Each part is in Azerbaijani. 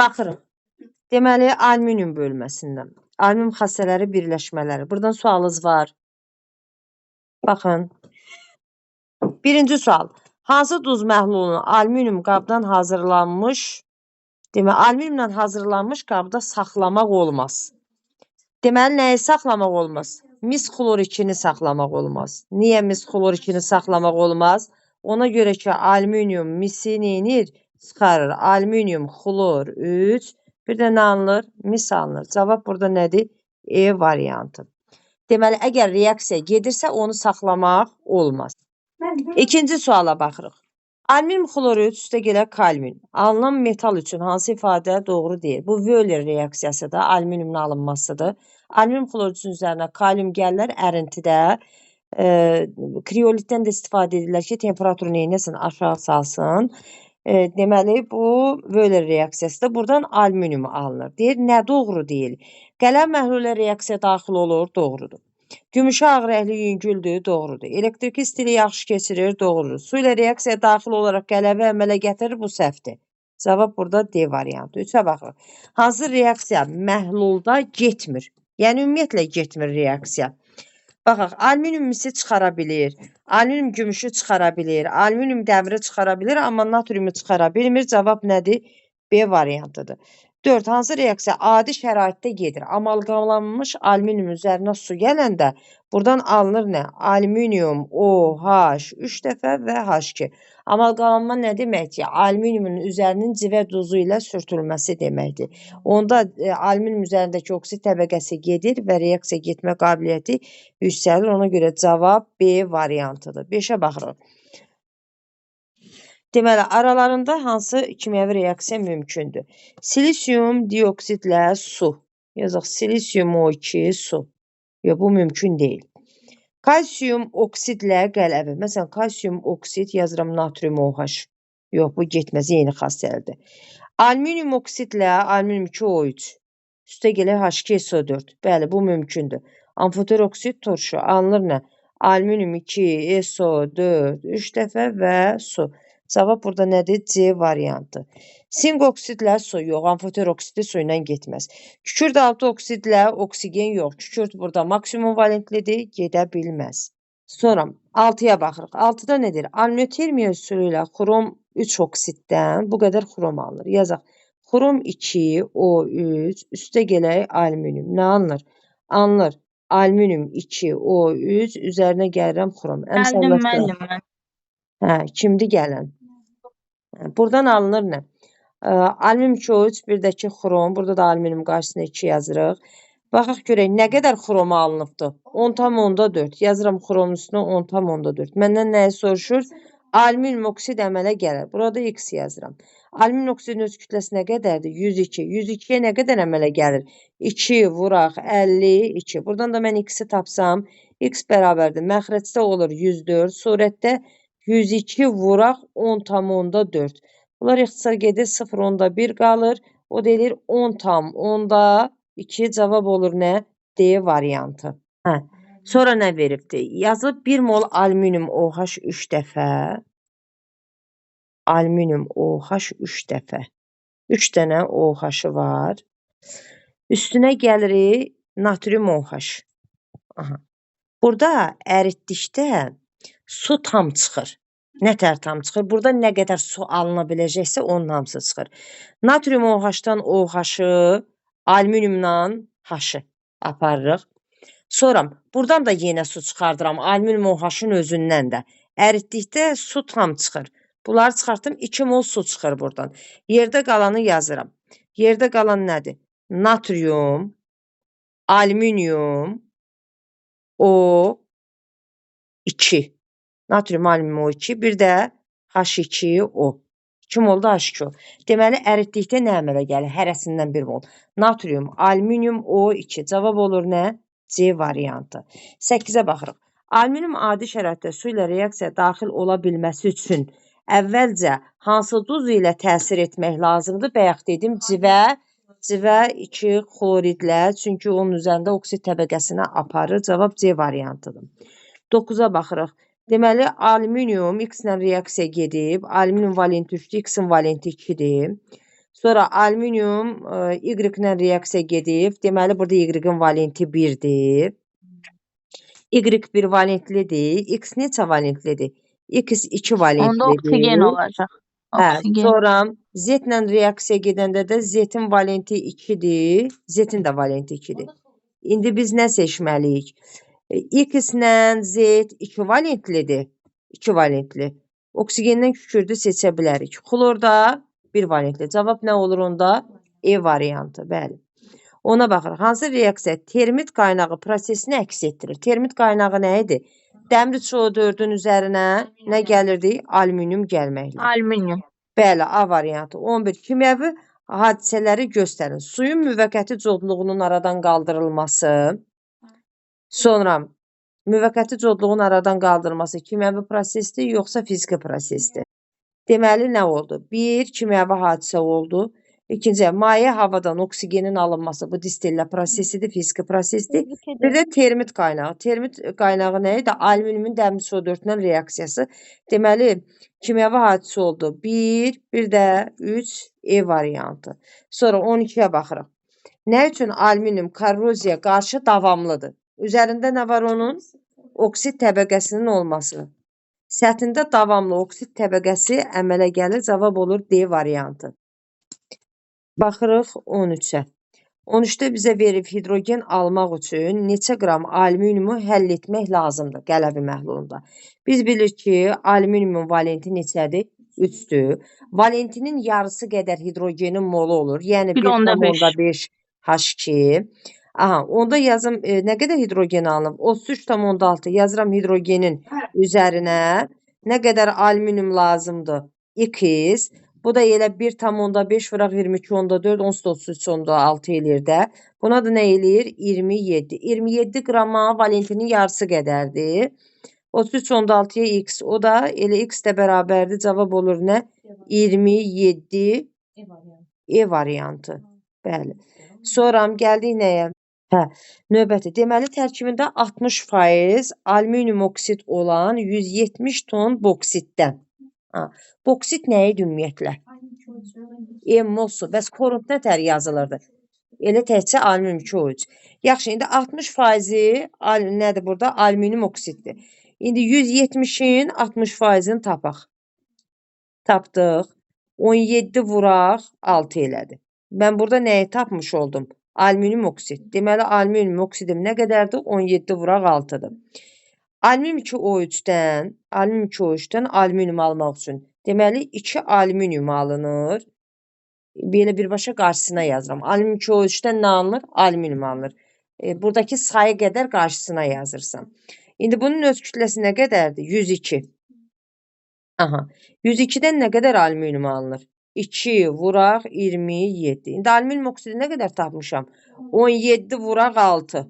Baxırıq. Deməli, alüminium bölməsindən. Alüminium xassələri, birləşmələri. Buradan sualınız var. Baxın. Birinci sual. Hansı duz məhlulunu alüminium qabdan hazırlanmış, alüminiumdan hazırlanmış qabda saxlamaq olmaz? Deməli, nəyi saxlamaq olmaz? Mis xlorikini saxlamaq olmaz. Niyə mis xlorikini saxlamaq olmaz? Ona görə ki, alüminium misi neyinir? Çıxarır. Alüminium xlor 3. Bir də nə alınır? Mis alınır. Cavab burada nədir? E variantı. Deməli, əgər reaksiya gedirsə, onu saxlamaq olmaz. İkinci suala baxırıq. Alüminium xlorid üstə gələ kalium. Alınan metal üçün hansı ifadə doğru deyil? Bu Wöhler reaksiyasıdır, alüminiumun alınmasıdır. Alüminium xloridin üzərinə kalium gəlirlər, ərintidə kriolitdən də istifadə edirlər ki, temperaturu neynəsin, aşağı salsın. Deməli, bu Wöhler reaksiyasıdır. Buradan alüminium alınır. Deyir, nə doğru deyil? Qələm məhlullə reaksiya daxil olur, doğrudur. Gümüşü ağ rəngli yüngüldür, doğrudur. Elektriki stili yaxşı keçirir, doğrudur. Su ilə reaksiya daxil olaraq qələmi əmələ gətirir, bu səhvdir. Cavab burada D variantı. 3-ə baxırıq. Hansı reaksiya məhlulda getmir? Yəni, ümumiyyətlə getmir reaksiya. Baxaq, alüminium misi çıxara bilir, alüminium gümüşü çıxara bilir, alüminium dəmiri çıxara bilir, amma natriumu çıxara bilmir. Cavab nədir? B variantıdır. 4. Hansı reaksiya adi şəraitdə gedir? Amalqamlanmış alüminium üzərinə su gələndə buradan alınır nə? Alüminium, OH 3 dəfə və H2. Amalqamlanma nə deməkdir? Alüminiumun üzərinin civə duzu ilə sürtülməsi deməkdir. Onda alüminium üzərindəki oksid təbəqəsi gedir və reaksiya getmə qabiliyyəti yüksəlir. Ona görə cavab B variantıdır. 5-ə baxırıq. Deməli, aralarında hansı kimyəvi reaksiya mümkündür? Silisium dioksidlə su. Yazaq, silisium O2 su. Yox, bu mümkün deyil. Kalsium oksidlə qələvi. Məsələn, kalsium oksid yazıram natrium OH. Yox, bu getməz, yeni xassəlidir. Alüminium oksidlə alüminium 2O3. Üstə gələ H2SO4. Bəli, bu mümkündür. Amfoter oksid turşu. Alınır nə? Alüminium 2, SO4, 3 dəfə və su. Cavab burada nədir? C variantı. Sink oksidlə su yox, amfoter oksidi su ilə getməz. Kükürt altı oksidlə oksigen yox. Kükürt burada maksimum valentlidir, gedə bilməz. Sonra 6-ya baxırıq. 6-da nedir? Aminotermiya üsulu ilə xrom 3 oksiddən bu qədər xrom alınır. Yazaq. Xrom 2, O3, üstə gələk alüminium. Nə alınır? Alınır. Alüminium 2, O3, üzərinə gəlirəm xrom. Gəldim müəllimə. Kimdir gələn? Buradan alınır nə? Alüminium 2O3, bir də ki xrom. Burada da alüminium qarşısına 2 yazırıq. Baxaq görək, nə qədər xrom alınıbdır? 10,4. Yazıram xromun üstünə 10,4. Məndən nəyi soruşur? Alüminium oksid əmələ gəlir. Burada X yazıram. Alüminium oksidin öz kütləsi nə qədərdir? 102. 102-yə nə qədər əmələ gəlir? 2 vuraq 52. Buradan da mən X-i tapsam, X bərabərdir. Məxrəcdə olur 104. Surətdə 102 vuraq 10,4. Bunlar ixtisar gedir 0,1 qalır. O deyilir 10,2 cavab olur nə? D variantı. Sonra nə veribdir? Yazıb 1 mol alüminium OH 3 dəfə. Alüminium OH 3 dəfə. 3 dənə OH-ı var. Üstünə gəlirik natrium OH. Burada əritdikdə su tam çıxır. Nətər tam çıxır? Burada nə qədər su alına biləcəksə onun hamısı çıxır. Natrium OH-dan OH-ı, alüminiumdan H-ı aparırıq. Sonra buradan da yenə su çıxardıram. Alüminium OH-ın özündən də. Əritdikdə su tam çıxır. Bunları çıxartdım. 2 mol su çıxır buradan. Yerdə qalanı yazıram. Yerdə qalan nədir? Natrium, alüminium, O2. Natrium, alüminium O2, bir də H2O. 2 mol da H2O. Deməli, əritdikdə nə əmələ gəlir? Hərəsindən 1 mol. Natrium, alüminium O2. Cavab olur nə? C variantı. 8-ə baxırıq. Alüminium adi şəraitdə su ilə reaksiya daxil ola bilməsi üçün əvvəlcə hansı duz ilə təsir etmək lazımdır? Bayaq dedim, civə 2 xloridlə, çünki onun üzərində oksid təbəqəsinə aparır. Cavab C variantıdır. 9-a baxırıq. Deməli, alüminium X ilə reaksiya gedib, alüminium valenti 3-dür, X-in valenti 2-dir. Sonra alüminium Y-lə reaksiya gedib. Deməli, burada Y-in valenti 1-dir. Y1 valentlidir. X neçə valentlidir? X 2 Onda oksigen valentlidir. olacaq. Hə, Oksigen. sonra Z-lə reaksiya gedəndə də Z-in valenti 2-dir. Z-in də valenti 2-dir. İndi biz nə seçməliyik? X-lə Z 2 valentlidir. 2 valentli. Oksigenden kükürdü seçə bilərik. Xlorda 1 valentli. Cavab nə olur onda? E variantı. Bəli. Ona baxırıq. Hansı reaksiya termit qaynağı prosesini əks etdirir? Termit qaynağı nə idi? Dəmir CO4-ün üzərinə nə gəlirdi? Alüminium gəlməklə. Alüminium. Bəli, A variantı. 11. Kimyəvi hadisələri göstərin. Suyun müvəqqəti codluğunun aradan qaldırılması. Sonra müvəqqəti codluğun aradan qaldırılması kimyəvi prosesdir, yoxsa fiziki prosesdir? Deməli, nə oldu? 1. Kimyəvi hadisə oldu. İkinci, maye havadan oksigenin alınması. Bu distillə prosesidir, fiziki prosesdir. Bir də termit qaynağı. Termit qaynağı nə idi? Alüminiumun dəmir CO4-lə reaksiyası. Deməli, kimyəvi hadisə oldu. 1, bir də 3, E variantı. Sonra 12-yə baxırıq. Nə üçün alüminium korroziyaya qarşı davamlıdır? Üzərində nə var onun? Oksid təbəqəsinin olması. Səthində davamlı oksid təbəqəsi əmələ gəlir. Cavab olur D variantı. Baxırıq 13-ə. 13-də bizə verib hidrogen almaq üçün neçə qram alüminiumu həll etmək lazımdır qələvi məhlulunda. Biz bilirik ki, alüminiumun valenti neçədir? 3-dür. Valentinin yarısı qədər hidrogenin molu olur. Yəni 1,5 H2. Aha, onda yazım nə qədər hidrogen alınıb? 33,6 yazıram hidrogenin üzərinə. Nə qədər alüminium lazımdır? X. Bu da elə 1,5 vuraq 22,4, 33,6 eləyir də. Buna da nə eləyir? 27. 27 qrama valentinin yarısı qədərdir. 33,6-ya x. O da elə x də bərabərdir. Cavab olur nə? 27 E variantı. Bəli. Sonra gəldik nəyə? Hə, növbəti. Deməli, tərkibində 60% alüminium oksid olan 170 ton boksitdən. Boksit nə idi ümumiyyətlə? Emmosu. Bəs korund nə tər yazılırdı? Elə təkcə alüminium 2O3. Yaxşı, indi 60% nədir burada? Alüminium oksiddir. İndi 170-in 60%-ni tapaq. Tapdıq. 17 vuraq 6 elədi. Mən burada nəyi tapmış oldum? Alüminium oksid. Deməli, alüminium oksidim nə qədərdir? 17 vuraq 6-dır. Alüminium 2O3-dən alüminium almaq üçün. Deməli, 2 alüminium alınır. Belə birbaşa qarşısına yazıram. Alüminium 2O3-dən nə alınır? Alüminium alınır. Buradakı sayı qədər qarşısına yazırsam. İndi bunun öz kütləsi nə qədərdir? 102. Aha. 102-dən nə qədər alüminium alınır? 2 vuraq 27. İndi alüminium oksidi nə qədər tapmışam? 17 vuraq 6.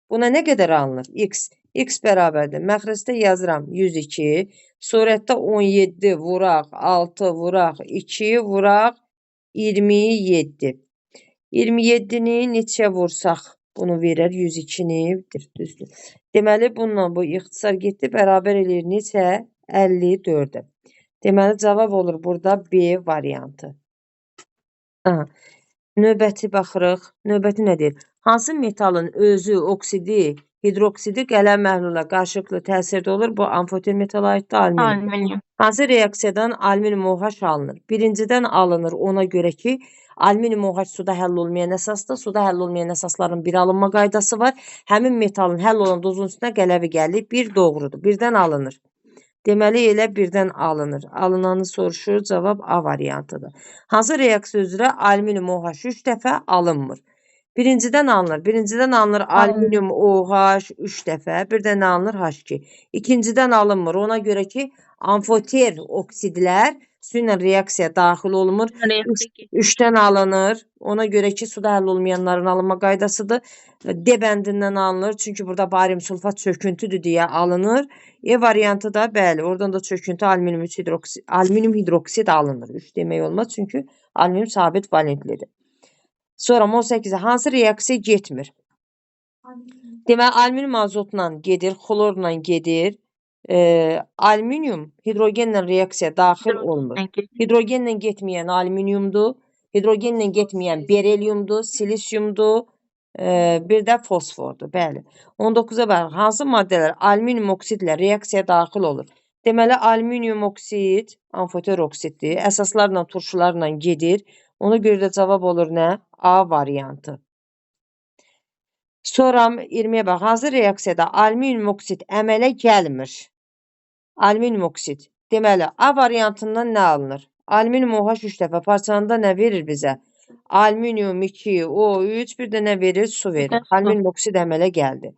Buna nə qədər alınır? X. X bərabərdir. Məxrəcdə yazıram 102. Surətdə 17 vuraq 6 vuraq 2 vuraq 27. 27-ni neçə vursaq bunu verər? 102-ni düzdür. Deməli, bununla bu ixtisar getdi. Bərabər eləyir neçə? 54-ə. Deməli, cavab olur burada B variantı. Aha. Növbəti baxırıq. Növbəti nə deyir? Hansı metalın özü, oksidi, hidroksidi qələm məhluluna qarşılıqlı təsirdə olur? Bu amfoter metala aiddir, alüminium. Hansı reaksiyadan alüminium OH alınır? Birincidən alınır ona görə ki, alüminium OH suda həll olmayan əsasdır. Suda həll olmayan əsasların bir alınma qaydası var. Həmin metalın həll olan dozun üstünə qələvi gəlir. Bir doğrudur. Birdən alınır. Deməli, elə birdən alınır. Alınanı soruşur, cavab A variantıdır. Hansı reaksiya üzrə alüminium OH 3 dəfə alınmır? Birincidən alınır alüminium OH 3 dəfə, bir də nə alınır? H2. İkincidən alınmır. Ona görə ki, amfoter oksidlər su ilə reaksiya daxil olmur. 3-dən alınır. Ona görə ki, suda həll olmayanların alınma qaydasıdır. D bəndindən alınır. Çünki burada barium sulfat çöküntüdür deyə alınır. E variantı da bəli, oradan da çöküntü alüminium hidroksid alınır. 3 demək olmaz, çünki alüminium sabit valentlidir. Sonra 18-ə hansı reaksiya getmir? Deməli, alüminium azotla gedir, xlorla gedir. Alüminium hidrogenlə reaksiya daxil olmur. Hidrogenlə getməyən alüminiumdur. Hidrogenlə getməyən berelyumdur, silisiumdur, bir də fosfordur. Bəli. 19-a baxın. Hansı maddələr alüminium oksidlə reaksiyaya daxil olur? Deməli, alüminium oksid amfoter oksiddir. Əsaslarla, turşularla gedir. Ona görə də cavab olur nə? A variantı. Sonra 20-yə bax. Hansı reaksiyada alüminium oksid əmələ gəlmir? Alüminium oksid. Deməli, A variantından nə alınır? Alüminium OH 3 dəfə parçalanda nə verir bizə? Alüminium 2, O3, bir də nə verir? Su verir. Alüminium oksid əmələ gəldi.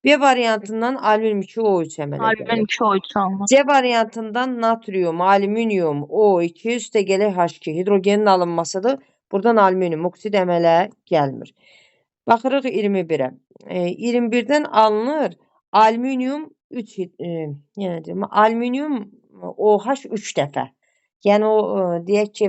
B variantından alüminium 2, O3 əmələ gəlir. Alüminium 2 O3 alınır. C variantından natrium, alüminium, O2, üstəgələ H2 hidrogenin alınmasıdır. Buradan alüminium oksid əmələ gəlmir. Baxırıq 21-ə. 21-dən alınır alüminium 3 yenə deyim, alüminium OH 3 dəfə. Yəni o deyək ki,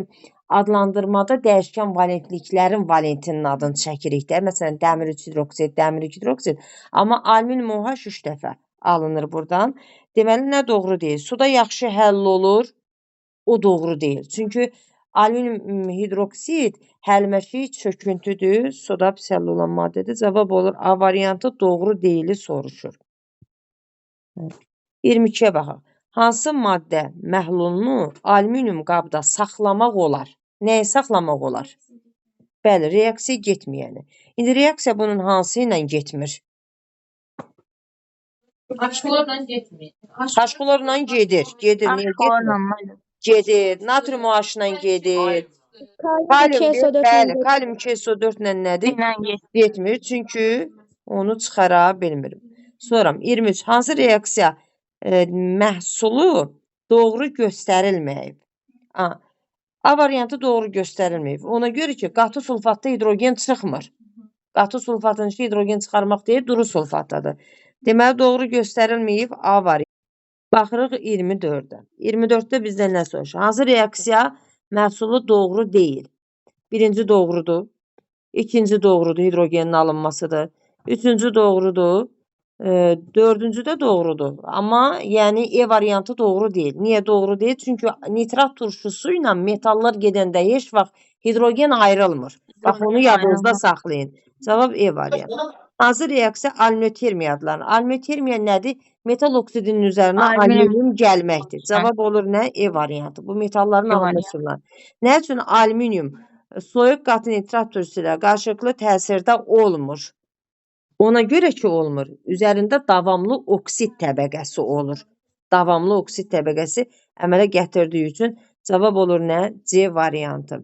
adlandırmada dəyişkən valentliklərin valentinin adını çəkirik də. Məsələn, dəmir 3 hidroksid, dəmir 2 hidroksid. Amma alüminium OH 3 dəfə alınır buradan. Deməli, nə doğru deyil? Suda yaxşı həll olur, o doğru deyil. Çünki alüminium hidroksid həlməşik çöküntüdür, suda pis həll olan maddədir. Cavab olur A variantı, doğru deyili soruşur. 22-yə baxaq. Hansı maddə məhlulunu alüminium qabda saxlamaq olar? Nəyi saxlamaq olar? Bəli, reaksiya getməyəni. İndi reaksiya bunun hansı ilə getmir? Aşkolarla getmir. Haşkolarla gedir. Gedir, niyə getmir? Gedir. Natrium OH-la gedir. Kalium 2SO4 ilə nədir? Getmir. Çünki onu çıxara bilmirim. Sonra 23. Hansı reaksiya məhsulu doğru göstərilməyib? A variantı doğru göstərilməyib. Ona görə ki, qatı sulfatda hidrogen çıxmır. Qatı sulfatın işi hidrogen çıxarmaq deyil, duru sulfatdadır. Deməli, doğru göstərilməyib A variantı. Baxırıq 24-də. 24-də bizdən nə soruşur? Hansı reaksiya məhsulu doğru deyil? Birinci doğrudur. İkinci doğrudur, hidrogenin alınmasıdır. Üçüncü doğrudur. Dördüncü də doğrudur. Amma yəni E variantı doğru deyil. Niyə doğru deyil? Çünki nitrat turşusu ilə metallar gedəndə heç vaxt hidrogen ayrılmır. Bax, onu yadınızda saxlayın. Cavab E variantı. Hansı reaksiya alüminotermiya adlanır? Alüminotermiya nədir? Metal oksidinin üzərinə alüminium gəlməkdir. Cavab olur nə? E variantı. Bu metalların alınmasından. Nə üçün alüminium soyuq qatı nitrat turşusu ilə qarşılıqlı təsirdə olmur? Ona görə ki, olmur. Üzərində davamlı oksid təbəqəsi olur. Davamlı oksid təbəqəsi əmələ gətirdiyi üçün cavab olur nə? C variantı.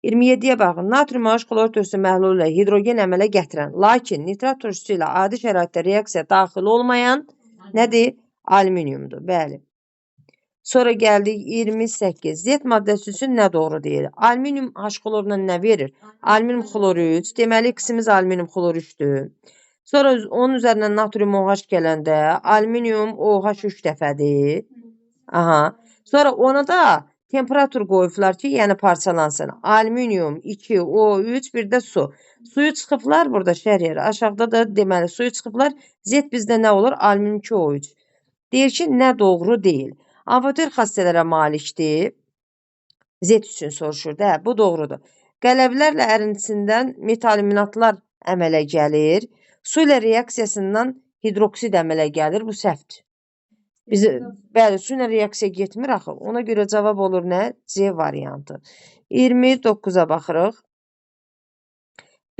27-yə baxın. Natrium OH klor turşusu məhlulu ilə hidrogen əmələ gətirən, lakin nitrat turşusu ilə adi şəraitdə reaksiya daxil olmayan nədir? Alüminiumdur. Bəli. Sonra gəldik 28. Z maddəsi üçün nə doğru deyil? Alüminium H kloruna nə verir? Alüminium xloru 3. Deməli, ikisimiz alüminium xloru 3-dür. Sonra onun üzərindən natrium OH gələndə alüminium OH 3 dəfədir. Sonra ona da temperatur qoyublar ki, yəni parçalansın. Alüminium 2, O3, bir də su. Suyu çıxıblar burada şər yeri. Aşağıda da deməli suyu çıxıblar. Z bizdə nə olur? Alüminium 2, O3. Deyir ki, nə doğru deyil. Amfoter xassələrə malikdir. Z üçün soruşur da, bu doğrudur. Qələblərlə ərintisindən metaluminatlar əmələ gəlir. Su ilə reaksiyasından hidroksid əmələ gəlir. Bu səhvdir. Bəli, su ilə reaksiya getmir axı. Ona görə cavab olur nə? C variantı. 29-a baxırıq.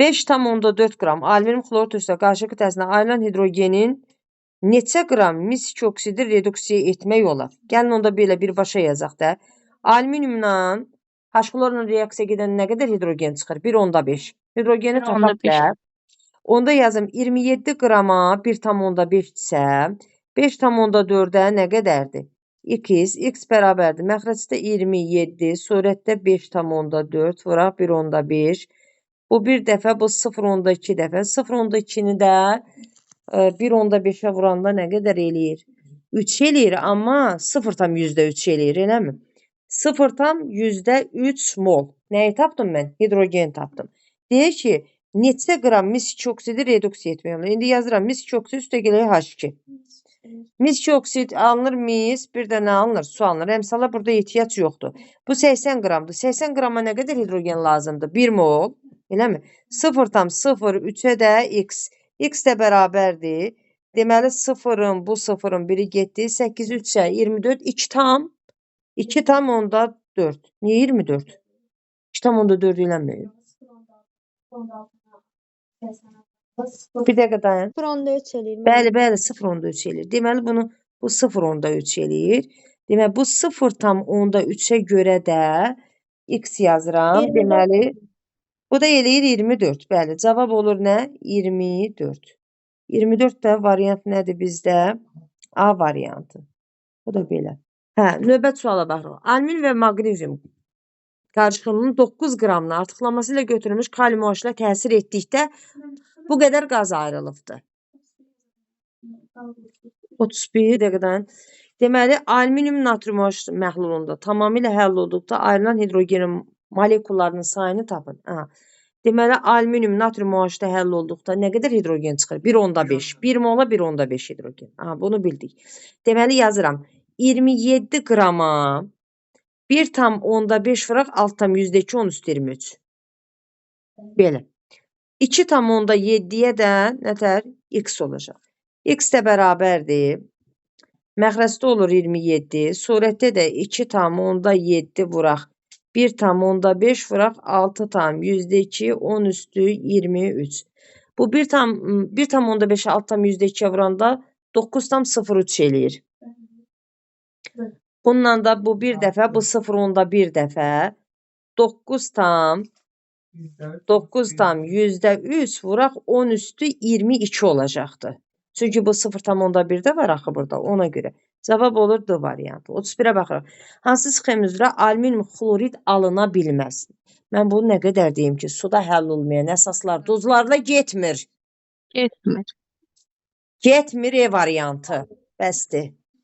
5,4 qram alüminium xlor turşusu qarşılıqlı təsirlə ayrılan hidrogenin neçə qram mis-2 oksidi reduksiya etmək olar? Gəlin onda belə birbaşa yazaq da. Alüminiumla H xlorla reaksiya gedən nə qədər hidrogen çıxır? 1,5. Hidrogeni tapaq da. Onda yazım 27 qrama 1,5-dirsə, 5,4-ə nə qədərdir? X, X bərabərdir. Məxrəcdə 27, surətdə 5,4, vuraq 1,5. Bu bir dəfə, bu 0,2 dəfə. 0,2-ni də 1,5-ə vuranda nə qədər eləyir? 3 eləyir, amma 0,3 eləyir, eləmi? 0,3 mol. Nəyi tapdım mən? Hidrogen tapdım. Deyir ki, neçə qram mis-2 oksidi reduksiya etmək olar? İndi yazıram mis-2 oksid üstəgələ H2. Mis oksid alınır mis, bir də nə alınır? Su alınır. Əmsala burada ehtiyac yoxdur. Bu 80 qramdır. 80 qrama nə qədər hidrogen lazımdır? 1 mol, eləmi? 0,03-ə də x. X də bərabərdir. Deməli 0-ın, bu 0-ın biri getdi. 8, 3-ə 24, 2 tam onda 4. Niyə 24? 2 tam onda 4 eləmir. Bir dəqiqə dayan. 0.3 eləyir. Bəli, 0,3 eləyir. Deməli bunu bu 0,3 eləyir. Deməli bu 0,3-ə görə də x yazıram. 24. Deməli bu da eləyir 24. Bəli, cavab olur nə? 24. 24 də variant nədir bizdə? A variantı. Bu da belə. Hə, növbət suala baxırıq. Alüminium və maqnezium qarışığının 9 qramını artıqlaması ilə götürülmüş kalium OH-la təsir etdikdə bu qədər qaz ayrılıbdır. 31 dəqiqədən. Deməli, alüminium natrium OH məhlulunda tamamilə həll olduqda ayrılan hidrogenin molekullarının sayını tapın. Deməli, alüminium natrium OH-da həll olduqda nə qədər hidrogen çıxır? 1,5. 1 mola 1,5 hidrogen. Bunu bildik. Deməli, yazıram. 27 qrama 1,5 vuraq 6,2 10 üstü 23. Belə. 2,7-yə də nətər? X olacaq. X də bərabərdir. Məxrəcdə olur 27. Surətdə də 2,7 vuraq. 1,5 vuraq 6,2 10 üstü 23. Bu 1,5 6,2-yə vuranda 9,03 eləyir. Bununla da bu bir dəfə, bu 0,1 dəfə 9,3 vuraq 10 üstü 22 olacaqdır. Çünki bu 0,1-də var axı burada, ona görə. Cavab olur D variantı. 31-ə baxırıq. Hansı sxem üzrə alüminium xlorid alına bilməz? Mən bunu nə qədər deyim ki, suda həll olmayan əsaslar duzlarla getmir. Getmir. Getmir E variantı. Bəsdir.